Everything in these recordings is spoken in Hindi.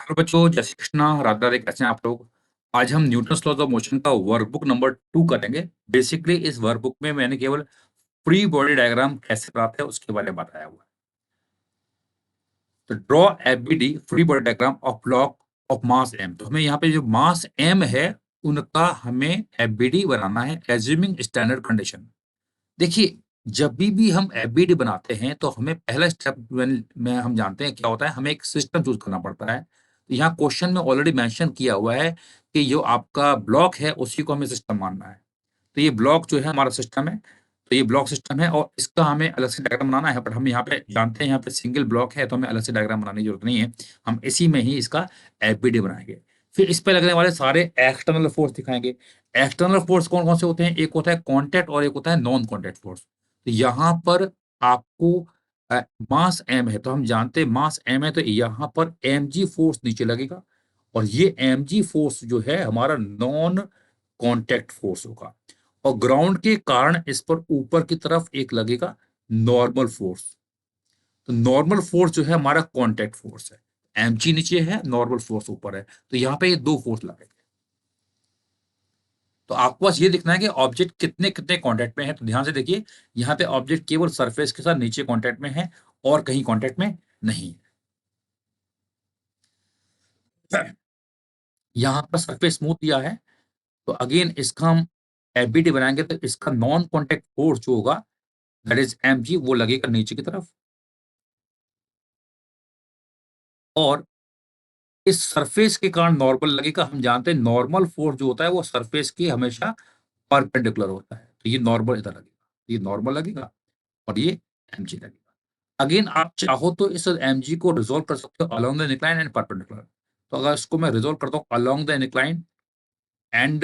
हेलो बच्चों, जय श्री कृष्णा, राधे राधे। कैसे हैं आप लोग? आज हम न्यूटन्स लॉज ऑफ मोशन का वर्कबुक नंबर 2 करेंगे। बेसिकली इस वर्कबुक में मैंने केवल फ्री बॉडी डायग्राम कैसे बनाते हैं उसके बारे में बताया हुआ है। तो draw FBD free body diagram of block of mass M. तो हमें यहाँ पे जो मास एम है उनका हमें एफबीडी बनाना है एज्यूमिंग स्टैंडर्ड कंडीशन। देखिए, जब भी हम एफबीडी बनाते हैं तो हमें पहला स्टेप में हम जानते हैं क्या होता है, हमें एक सिस्टम चूज़ करना पड़ता है। तो यहाँ क्वेश्चन में ऑलरेडी मेंशन किया हुआ है कि जो आपका ब्लॉक है उसी को हमें सिस्टम मानना है। तो ये ब्लॉक जो है हमारा सिस्टम है। तो ये ब्लॉक सिस्टम है और इसका हमें अलग से डायग्राम बनाना है, बट हम यहाँ पे जानते हैं यहाँ पे सिंगल ब्लॉक है तो हमें अलग से डायग्राम बनाने की ज़रूरत नहीं है। हम इसी में ही इसका एफबीडी बनाएँगे। फिर इस पे लगने वाले सारे एक्सटर्नल फोर्स दिखाएँगे। एक्सटर्नल फोर्स कौन-कौन से होते हैं? एक होता है कॉन्टैक्ट और एक होता है नॉन कॉन्टैक्ट फोर्स। तो यहाँ पर आपको मास एम है तो हम जानते हैं मास एम है तो यहाँ पर एमजी फोर्स नीचे लगेगा और ये एमजी फोर्स जो है हमारा नॉन कॉन्टैक्ट फोर्स होगा और ग्राउंड के कारण इस पर ऊपर की तरफ एक लगेगा नॉर्मल फोर्स। तो नॉर्मल फोर्स जो है हमारा कॉन्टैक्ट फोर्स है। एमजी नीचे है, नॉर्मल फोर्स ऊपर है। तो यहाँ पे ये 2 फोर्स लगेंगे। तो आपको बस ये दिखना है कि ऑब्जेक्ट कितने-कितने कॉन्टैक्ट में है। तो ध्यान से देखिए, यहाँ पे ऑब्जेक्ट केवल सरफेस के साथ नीचे कॉन्टैक्ट में है और कहीं कॉन्टैक्ट में नहीं है। यहाँ पर सरफेस स्मूथ दिया है, तो अगेन इसका हम एफबीडी बनाएँगे तो इसका नॉन कॉन्टैक्ट फोर्स जो होगा दैट इज़ एमजी वो लगेगा नीचे की तरफ और इस सरफेस के कारण नॉर्मल लगेगा। हम जानते हैं नॉर्मल फोर्स जो होता है वो सरफेस की हमेशा परपेंडिकुलर होता है। तो ये नॉर्मल इधर लगेगा, ये नॉर्मल लगेगा और ये एमजी लगेगा। अगेन आप चाहो तो इस एमजी को रिज़ॉल्व कर सकते हो along the incline and perpendicular. तो अगर इसको मैं रिज़ॉल्व करता हूँ along the incline and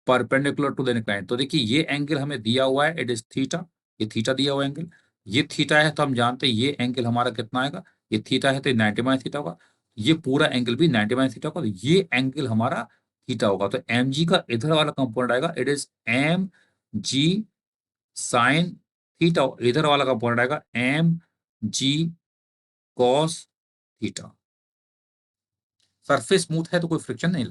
perpendicular to the incline, तो देखिए ये एंगल हमें दिया हुआ है, इट इज़ थीटा। ये थीटा दिया हुआ एंगल, ये थीटा है तो हम जानते हैं ये एंगल हमारा कितना आएगा, ये थीटा है तो 90 माइनस थीटा होगा। ये पूरा एंगल भी 90 माइनस थीटा होगा, तो ये एंगल हमारा थीटा होगा। तो एमजी का इधर वाला कंपोनेंट आएगा, it is MG sine theta. इधर वाला कंपोनेंट आएगा MG cos theta. Surface smooth है तो कोई फ्रिक्शन नहीं।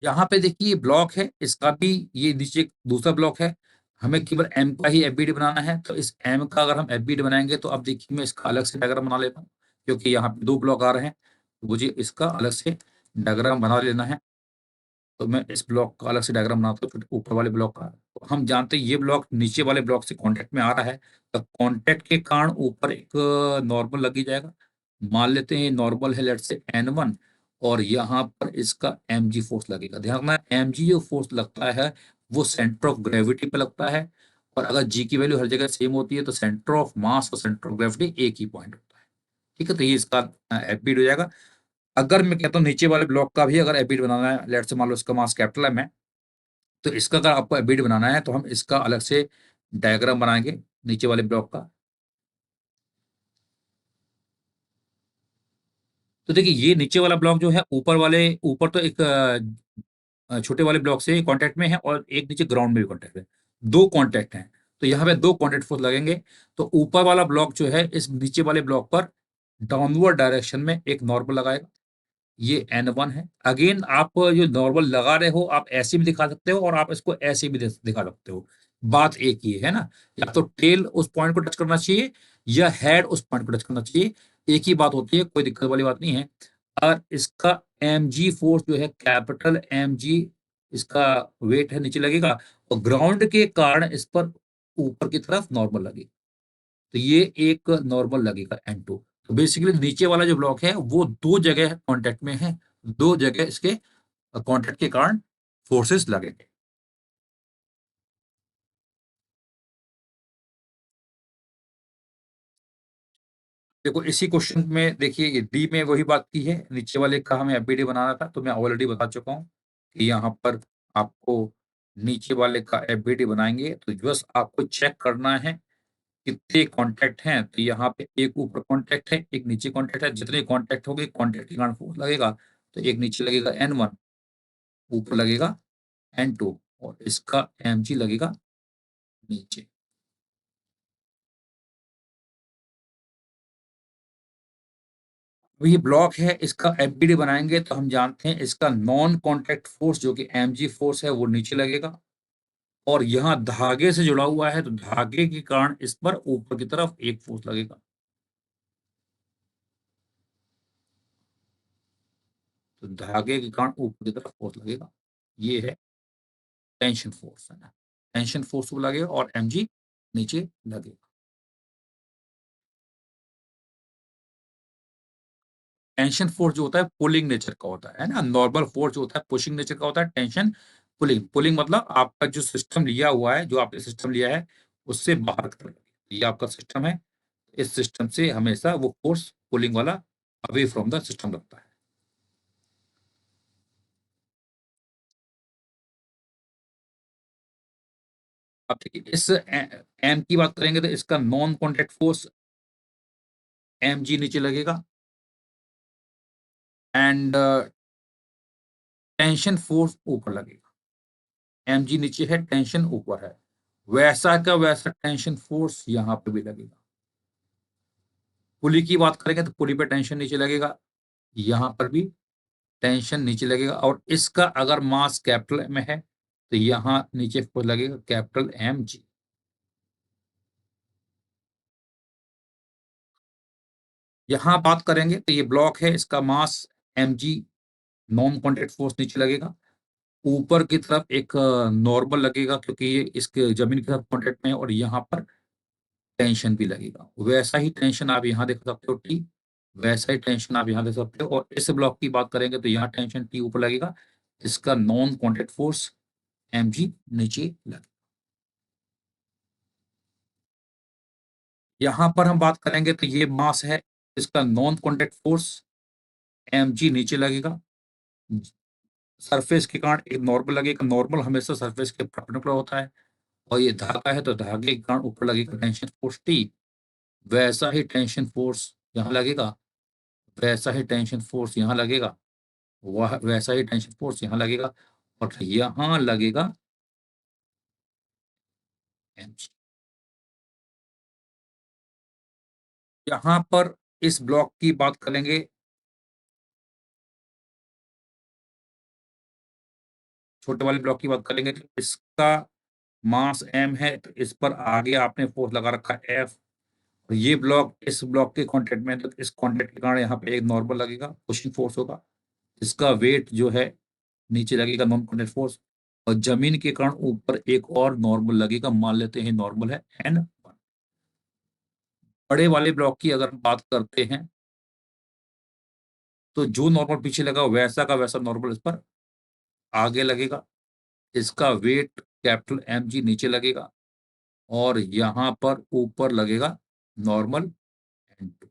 यहाँ पे देखिए ब्लॉक है, इसका भी ये नीचे एक दूसरा ब्लॉक है। हमें केवल एम का ही एफबीडी बनाना है, तो इस एम का अगर हम एफबीडी बनाएँगे तो अब देखिए मैं इसका अलग से डायग्राम बना लेता हूँ, क्योंकि यहाँ पे 2 ब्लॉक आ रहे हैं, तो मुझे इसका अलग से डायग्राम बना लेना है। तो मैं इस ब्लॉक का अलग से डायग्राम बनाता हूँ, फिर ऊपर वाले ब्लॉक का। तो हम जानते हैं ये ब्लॉक नीचे वाले ब्लॉक से कॉन्टैक्ट में आ रहा है, तो कॉन्टैक्ट के कारण ऊपर एक नॉर्मल लग ही जाएगा। मान लेते हैं नॉर्मल है लेट्स से N1 और यहाँ पर इसका mg फोर्स लगेगा। ध्यान रखना mg जो फोर्स लगता है वो सेंटर ऑफ ग्रेविटी पे लगता है और अगर g की वैल्यू हर जगह सेम होती है तो सेंटर ऑफ मास और सेंटर ऑफ ग्रेविटी एक ही पॉइंट होता है। ठीक है, तो ये इसका एफबीड हो जाएगा। अगर मैं कहता हूँ नीचे वाले ब्लॉक का भी अगर एबिट बनाना है, लेट्स से मान लो इसका मास कैपिटल एम है, तो इसका अगर आपको एबिट बनाना है तो हम इसका अलग से डायग्राम बनाएंगे नीचे वाले ब्लॉक का। तो देखिए ये नीचे वाला ब्लॉक जो है ऊपर तो एक छोटे वाले ब्लॉक से कांटेक्ट में है और एक नीचे ग्राउंड में भी कांटेक्ट है। 2 कांटेक्ट हैं, तो यहाँ पे 2 कांटेक्ट फोर्स लगेंगे। तो ऊपर वाला ब्लॉक जो है इस नीचे वाले ब्लॉक पर डाउनवर्ड डायरेक्शन में एक नॉर्मल लगाएगा। ये N1 है। अगेन आप जो नॉर्मल लगा रहे हो, आप ऐसे भी दिखा सकते हो और आप इसको ऐसे भी दिखा सकते हो। बात एक ही है ना? या तो टेल उस पॉइंट को टच करना चाहिए या हेड उस पॉइंट को टच करना चाहिए। एक ही बात होती है, कोई दिक्कत वाली बात नहीं है। और इसका mg फोर्स जो है कैपिटल mg इसका वेट है नीचे लगेगा और ग्राउंड के कारण इस पर ऊपर की तरफ नॉर्मल लगेगा। तो ये एक नॉर्मल लगेगा N2। तो बेसिकली नीचे वाला जो ब्लॉक है वो 2 जगह कॉन्टैक्ट में है, 2 जगह इसके कॉन्टैक्ट के कारण फोर्सेस लगेंगे। देखो इसी क्वेश्चन में देखिए ये डी में वही बात की है, नीचे वाले का हमें एफबीडी बनाना था तो मैं ऑलरेडी बता चुका हूँ कि यहाँ पर आपको नीचे वाले का एफबीडी बनाएँगे तो बस आपको चेक करना है कितने कॉन्टैक्ट हैं, तो यहाँ पे एक ऊपर कॉन्टैक्ट है, एक नीचे कॉन्टैक्ट है, जितने कॉन्टैक्ट होंगे कॉन्टैक्ट के कारण फोर्स लगेगा। तो एक नीचे लगेगा N1, ऊपर लगेगा N2 और इसका mg लगेगा नीचे। अब ये ब्लॉक है, इसका एफबीडी बनाएँगे तो हम जानते हैं इसका नॉन कॉन्टैक्ट फ़ोर्स जो कि एमजी फ़ोर्स है वो नीचे लगेगा और यहाँ धागे से जुड़ा हुआ है तो धागे के कारण इस पर ऊपर की तरफ एक फ़ोर्स लगेगा। तो धागे के कारण ऊपर की तरफ फ़ोर्स लगेगा। ये है टेंशन फ़ोर्स, है ना? टेंशन फ़ोर्स वो लगेगा और एमजी नीचे लगेगा। टेंशन फ़ोर्स जो होता है पुलिंग नेचर का होता है ना? नॉर्मल फ़ोर्स जो होता है पुशिंग नेचर का होता है, टेंशन पुलिंग। पुलिंग मतलब आपका जो सिस्टम लिया हुआ है, जो आपने सिस्टम लिया है, उससे बाहर की तरफ। ये आपका सिस्टम है, इस सिस्टम से हमेशा वो फ़ोर्स पुलिंग वाला अवे फ्रॉम द सिस्टम लगता है। अब देखिए इस एम की बात करेंगे तो इसका नॉन कॉन्टैक्ट फ़ोर्स एमजी नीचे लगेगा एंड टेंशन फ़ोर्स ऊपर लगेगा। एमजी नीचे है, टेंशन ऊपर है। वैसा का वैसा टेंशन फ़ोर्स यहाँ पे भी लगेगा। पुली की बात करेंगे तो पुली पे टेंशन नीचे लगेगा, यहाँ पर भी टेंशन नीचे लगेगा और इसका अगर मास कैपिटल में है, तो यहाँ नीचे फ़ोर्स लगेगा कैपिटल एमजी। यहाँ बात करेंगे तो ये ब्लॉक है, इसका मास एमजी, नॉन कॉन्टैक्ट फ़ोर्स नीचे लगेगा। ऊपर की तरफ एक नॉर्मल लगेगा क्योंकि ये इसके ज़मीन के साथ कॉन्टैक्ट में है और यहाँ पर टेंशन भी लगेगा। वैसा ही टेंशन आप यहाँ देख सकते हो टी, वैसा ही टेंशन आप यहाँ देख सकते हो और इस ब्लॉक की बात करेंगे तो यहाँ टेंशन टी ऊपर लगेगा। इसका नॉन कॉन्टैक्ट फ़ोर्स एमजी नीचे लगेगा। यहाँ पर हम बात करेंगे तो ये मास है, इसका नॉन कॉन्टैक्ट फ़ोर्स एमजी नीचे लगेगा। सरफेस के कारण एक नॉर्मल लगेगा, नॉर्मल हमेशा सरफेस के परपेंडिकुलर होता है और ये धागा है तो धागे के कारण ऊपर लगेगा टेंशन फ़ोर्स टी। वैसा ही टेंशन फ़ोर्स यहाँ लगेगा, वैसा ही टेंशन फ़ोर्स यहाँ लगेगा, वह वैसा ही टेंशन फ़ोर्स यहाँ लगेगा और यहाँ लगेगा एमजी। यहाँ पर इस ब्लॉक की बात करेंगे, छोटे वाले ब्लॉक की बात करेंगे तो इसका मास एम है तो इस पर आगे आपने फ़ोर्स लगा रखा है एफ। और ये ब्लॉक इस ब्लॉक के कॉन्टैक्ट में है तो इस कॉन्टैक्ट के कारण यहाँ पे एक नॉर्मल लगेगा, पुशिंग फ़ोर्स होगा। इसका वेट जो है नीचे लगेगा नॉन कॉन्टैक्ट फ़ोर्स और ज़मीन के कारण ऊपर एक और नॉर्मल लगेगा, मान लेते हैं नॉर्मल है N1। बड़े वाले ब्लॉक की अगर हम बात करते हैं, तो जो नॉर्मल पीछे लगा वैसा का वैसा नॉर्मल इस पर आगे लगेगा। इसका वेट कैपिटल एमजी नीचे लगेगा और यहाँ पर ऊपर लगेगा नॉर्मल N2।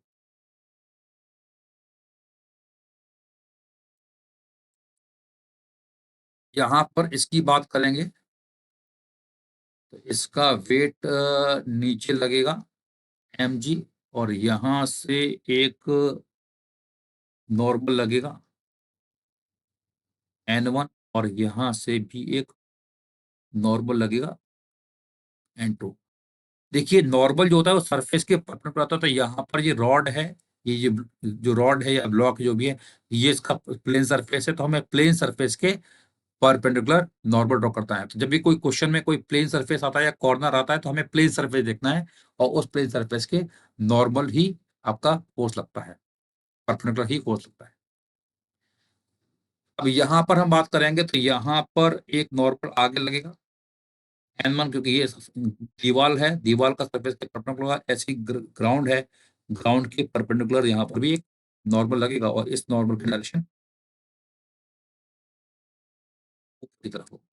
यहाँ पर इसकी बात करेंगे तो इसका वेट नीचे लगेगा एमजी और यहाँ से एक नॉर्मल लगेगा N1 और यहाँ से भी एक नॉर्मल लगेगा N2। देखिए नॉर्मल जो होता है वो सरफेस के परपेंडिकुलर होता है, तो यहाँ पर ये रॉड है, ये जो रॉड है या ब्लॉक जो भी है, ये इसका प्लेन सरफेस है, तो हमें प्लेन सरफेस के परपेंडिकुलर नॉर्मल ड्रॉ करता है। तो जब भी कोई क्वेश्चन में कोई प्लेन सरफेस आता है या कॉर्नर आता है, तो हमें प्लेन सरफेस देखना है और उस प्लेन सरफेस के नॉर्मल ही आपका फोर्स लगता है, परपेंडिकुलर ही फोर्स लगता है। अब यहाँ पर हम बात करेंगे तो यहाँ पर एक नॉर्मल आगे लगेगा N1 क्योंकि ये दीवाल है, दीवाल का सरफेस के परपेंडिकुलर ऐसी ग्राउंड है, ग्राउंड के परपेंडिकुलर यहाँ पर भी एक नॉर्मल लगेगा और इस नॉर्मल की डायरेक्शन ऊपर की तरफ होगी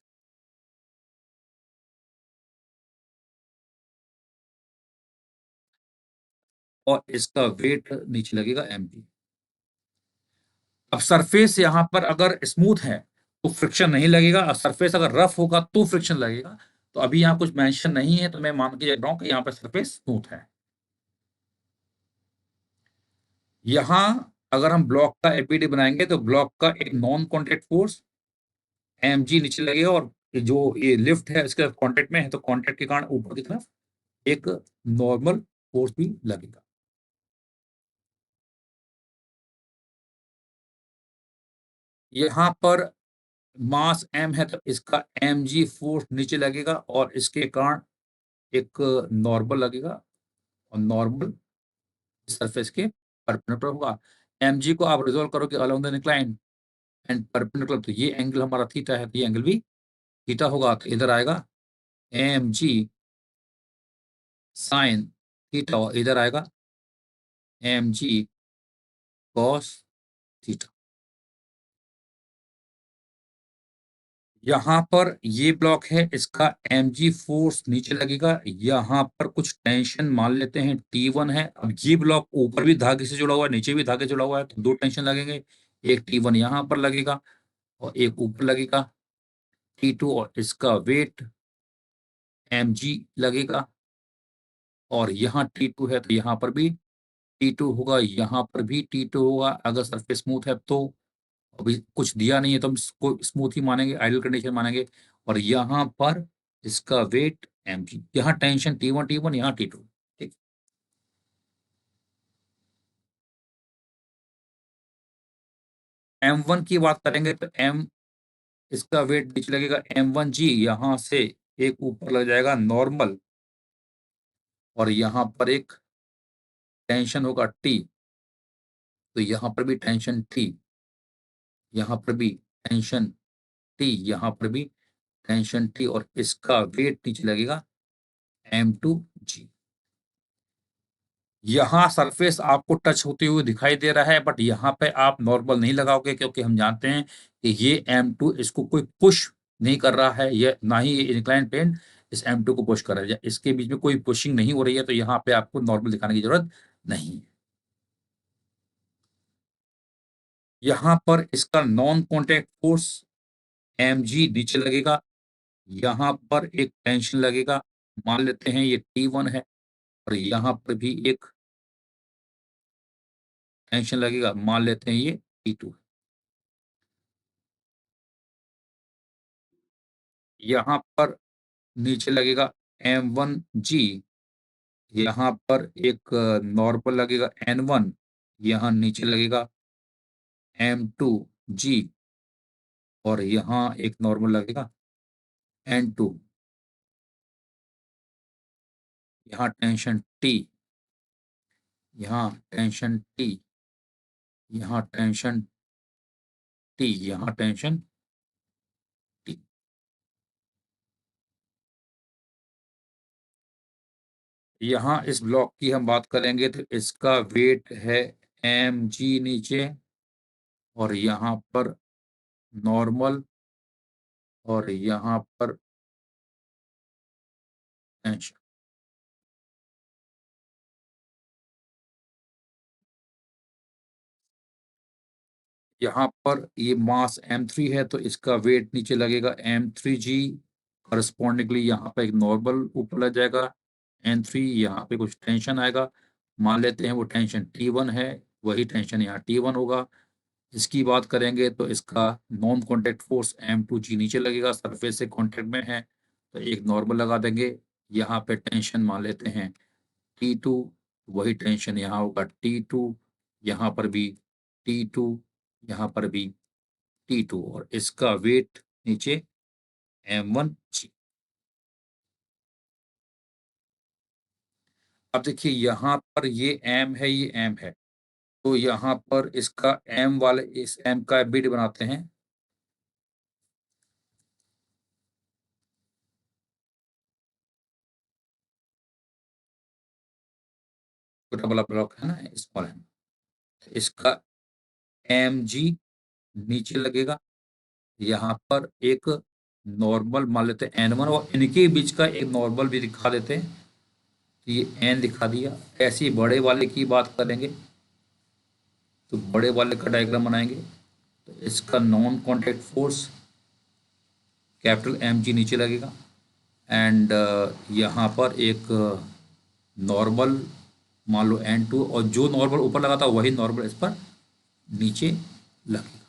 और इसका वेट नीचे लगेगा एमपी। अब सरफेस यहाँ पर अगर स्मूथ है तो फ्रिक्शन नहीं लगेगा और सरफेस अगर रफ होगा तो फ्रिक्शन लगेगा। तो अभी यहाँ कुछ मेंशन नहीं है तो मैं मान के चल रहा हूँ कि यहाँ पर सरफेस स्मूथ है। यहाँ अगर हम ब्लॉक का एपीडी बनाएंगे तो ब्लॉक का एक नॉन कॉन्टैक्ट फोर्स एमजी नीचे लगेगा और जो ये लिफ्ट है इसके कांटेक्ट में है तो कांटेक्ट के कारण ऊपर की तरफ एक नॉर्मल फोर्स भी लगेगा। यहाँ पर मास m है तो इसका mg फोर्स नीचे लगेगा और इसके कारण एक नॉर्मल लगेगा और नॉर्मल सरफेस के परपेंडिकुलर होगा। mg को आप रिज़ॉल्व करोगे along the incline and perpendicular, तो ये एंगल हमारा थीटा है, तो ये एंगल भी थीटा होगा। तो इधर आएगा mg sin थीटा और इधर आएगा mg cos थीटा। यहाँ पर ये ब्लॉक है, इसका mg फोर्स नीचे लगेगा, यहाँ पर कुछ टेंशन मान लेते हैं T1 है। अब ये ब्लॉक ऊपर भी धागे से जुड़ा हुआ है, नीचे भी धागे से जुड़ा हुआ है, तो 2 टेंशन लगेंगे। एक T1 यहाँ पर लगेगा और एक ऊपर लगेगा T2, और इसका वेट mg लगेगा। और यहाँ T2 है तो यहाँ पर भी T2 होगा, यहाँ पर भी T2 होगा। अगर सरफेस स्मूथ है तो, अभी कुछ दिया नहीं है तो हम इसको स्मूथ ही मानेंगे, आइडियल कंडीशन मानेंगे। और यहाँ पर इसका वेट mg, यहाँ टेंशन T1 यहाँ T2। ठीक, m1 की बात करेंगे तो m इसका वेट नीचे लगेगा m1g, यहाँ से एक ऊपर लग जाएगा नॉर्मल और यहाँ पर एक टेंशन होगा T, तो यहाँ पर भी टेंशन T, यहाँ पर भी टेंशन T, यहाँ पर भी टेंशन T, और इसका वेट नीचे लगेगा m2g। यहाँ सरफेस आपको टच होते हुए दिखाई दे रहा है, बट यहाँ पे आप नॉर्मल नहीं लगाओगे, क्योंकि हम जानते हैं कि ये m2 इसको कोई पुश नहीं कर रहा है, ये ना ही ये इंक्लाइन प्लेन इस m2 को पुश कर रहा है। इसके बीच में कोई पुशिंग नहीं हो रही है, तो यहाँ पे आपको नॉर्मल दिखाने की जरूरत नहीं है। यहाँ पर इसका नॉन कॉन्टैक्ट फोर्स mg नीचे लगेगा, यहाँ पर एक टेंशन लगेगा, मान लेते हैं ये T1 है, और यहाँ पर भी एक टेंशन लगेगा, मान लेते हैं ये T2। यहाँ पर नीचे लगेगा m1g, यहाँ पर एक नॉर्मल लगेगा n1, यहाँ नीचे लगेगा m2g, और यहाँ एक नॉर्मल लगेगा n2, यहाँ टेंशन T, यहाँ टेंशन T, यहाँ टेंशन T, यहाँ टेंशन T। यहाँ इस ब्लॉक की हम बात करेंगे तो इसका वेट है mg नीचे, और यहाँ पर नॉर्मल, और यहाँ पर टेंशन। यहाँ पर ये मास m3 है तो इसका वेट नीचे लगेगा m3g, करस्पॉन्डिंगली यहाँ पे एक नॉर्मल ऊपर लग जाएगा n3, यहाँ पे कुछ टेंशन आएगा, मान लेते हैं वो टेंशन T1 है, वही टेंशन यहाँ T1 होगा। इसकी बात करेंगे तो इसका नॉन कॉन्टैक्ट फोर्स m2g नीचे लगेगा, सरफेस से कॉन्टैक्ट में है तो एक नॉर्मल लगा देंगे। यहाँ पे टेंशन मान लेते हैं T2, वही टेंशन यहाँ होगा T2, यहाँ पर भी T2, यहाँ पर भी T2, और इसका वेट नीचे m1g। अब देखिए यहाँ पर ये m है, ये m है, तो यहाँ पर इसका m वाले इस m का बिट बनाते हैं। छोटा वाला ब्लॉक है ना, स्मॉल m, इसका mg नीचे लगेगा, यहाँ पर एक नॉर्मल मान लेते हैं n1, और इनके बीच का एक नॉर्मल भी दिखा देते हैं, तो ये n दिखा दिया। ऐसे ही बड़े वाले की बात करेंगे तो बड़े वाले का डायग्राम बनाएंगे, तो इसका non contact force capital mg नीचे लगेगा, एंड यहाँ पर एक नॉर्मल मान लो n2, और जो नॉर्मल ऊपर लगा था वही नॉर्मल इस पर नीचे लगेगा।